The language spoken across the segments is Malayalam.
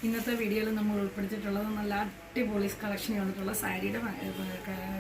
ഇന്നത്തെ വീഡിയോയിൽ നമ്മൾ ഉൾപ്പെടുത്തിയിട്ടുള്ളത് നല്ല അടിപൊളി കളക്ഷൻ വന്നിട്ടുള്ള സാരിയുടെ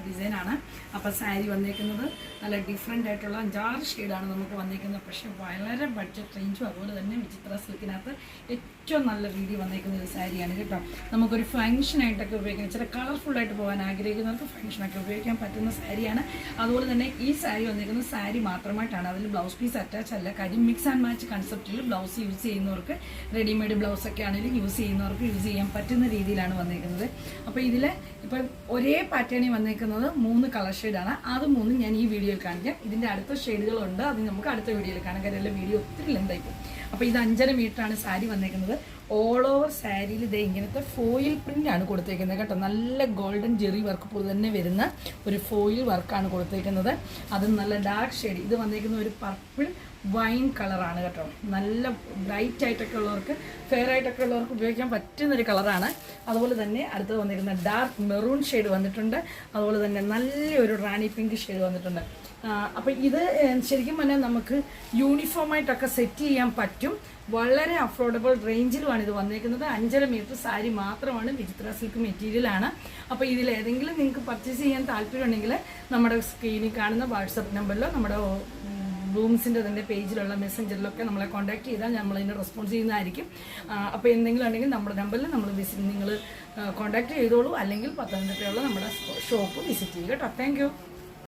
ഡിസൈനാണ്. അപ്പോൾ സാരി വന്നേക്കുന്നത് നല്ല ഡിഫറെൻ്റ് ആയിട്ടുള്ള 5-6 ഷെയ്ഡാണ് നമുക്ക് വന്നേക്കുന്നത്. പക്ഷേ വളരെ ബഡ്ജറ്റ് റേഞ്ചും അതുപോലെ തന്നെ വിചിത്ര സിൽക്കിനകത്ത് ഏറ്റവും നല്ല വീഡിയോ വന്നേക്കുന്ന ഒരു സാരിയാണ് കേട്ടോ. നമുക്കൊരു ഫംഗ്ഷനായിട്ടൊക്കെ ഉപയോഗിക്കാം, ചില കളർഫുള്ളായിട്ട് പോകാൻ ആഗ്രഹിക്കുന്നവർക്ക് ഫംഗ്ഷനൊക്കെ ഉപയോഗിക്കാൻ പറ്റുന്ന സാരിയാണ്. അതുപോലെ തന്നെ ഈ സാരി വന്നേക്കുന്നത് സാരി മാത്രമായിട്ടാണ്, അതിൽ ബ്ലൗസ് പീസ് അറ്റാച്ച് അല്ല. കാര്യം മിക്സ് ആൻഡ് മാച്ച് കൺസെപ്റ്റിൽ ബ്ലൗസ് യൂസ് ചെയ്യുന്നവർക്ക്, റെഡിമെയ്ഡ് ബ്ലൗസൊക്കെ ആണെങ്കിലും യൂസ് ചെയ്യുന്നവർക്ക് യൂസ് ചെയ്യാൻ പറ്റുന്ന രീതിയിലാണ് വന്നേക്കുന്നത്. അപ്പോൾ ഇതിൽ ഇപ്പം ഒരേ പാറ്റേണിൽ വന്നേക്കുന്നത് 3 കളർ ഷെയ്ഡാണ്. അത് 3 ഞാൻ ഈ വീഡിയോയിൽ കാണിക്കാം. ഇതിൻ്റെ അടുത്ത ഷെയ്ഡുകളുണ്ട്, അത് നമുക്ക് അടുത്ത വീഡിയോയിൽ കാണാം. കാര്യം വീഡിയോ ഒത്തിരി ലെന്തായിപ്പോൾ. അപ്പോൾ ഇത് 5.5 മീറ്ററാണ് സാരി വന്നേക്കുന്നത്. ഓൾ ഓവർ സാരിയിൽ ഇതേ ഇങ്ങനത്തെ ഫോയിൽ പ്രിൻ്റാണ് കൊടുത്തേക്കുന്നത് കേട്ടോ. നല്ല ഗോൾഡൻ ജെറി വർക്ക് പോലെ തന്നെ വരുന്ന ഒരു ഫോയിൽ വർക്കാണ് കൊടുത്തേക്കുന്നത്. അത് നല്ല ഡാർക്ക് ഷെയ്ഡ്. ഇത് വന്നേക്കുന്ന ഒരു പർപ്പിൾ വൈൻ കളറാണ് കേട്ടോ. നല്ല ബ്രൈറ്റ് ആയിട്ടൊക്കെ ഉള്ളവർക്ക്, ഫെയർ ആയിട്ടൊക്കെ ഉള്ളവർക്ക് ഉപയോഗിക്കാൻ പറ്റുന്നൊരു കളറാണ്. അതുപോലെ തന്നെ അടുത്ത് വന്നിരിക്കുന്ന ഡാർക്ക് മെറൂൺ ഷെയ്ഡ് വന്നിട്ടുണ്ട്. അതുപോലെ തന്നെ നല്ലൊരു റാണി പിങ്ക് ഷെയ്ഡ് വന്നിട്ടുണ്ട്. അപ്പോൾ ഇത് ശരിക്കും പറഞ്ഞാൽ നമുക്ക് യൂണിഫോമായിട്ടൊക്കെ സെറ്റ് ചെയ്യാൻ പറ്റും. വളരെ അഫോർഡബിൾ റേഞ്ചിലുമാണ് ഇത് വന്നേക്കുന്നത്. 5.5 മീറ്റർ സാരി മാത്രമാണ്, വിചിത്ര സിൽക്ക് മെറ്റീരിയലാണ്. അപ്പോൾ ഇതിലേതെങ്കിലും നിങ്ങൾക്ക് പർച്ചേസ് ചെയ്യാൻ താല്പര്യമുണ്ടെങ്കിൽ നമ്മുടെ സ്ക്രീനിൽ കാണുന്ന വാട്സപ്പ് നമ്പറിലോ നമ്മുടെ ബ്ലൂംസിൻ്റെ തന്നെ പേജിലുള്ള മെസ്സഞ്ചറിലൊക്കെ നമ്മളെ കോൺടാക്ട് ചെയ്താൽ നമ്മളതിന് റെസ്പോൺസ് ചെയ്യുന്നതായിരിക്കും. അപ്പോൾ എന്തെങ്കിലും ഉണ്ടെങ്കിൽ നമ്മുടെ നമ്പറിൽ നിങ്ങൾ കോൺടാക്ട് ചെയ്തോളൂ, അല്ലെങ്കിൽ പത്തനംതിട്ടയുള്ള നമ്മുടെ ഷോപ്പ് വിസിറ്റ് ചെയ്യുക കേട്ടോ. Thank you.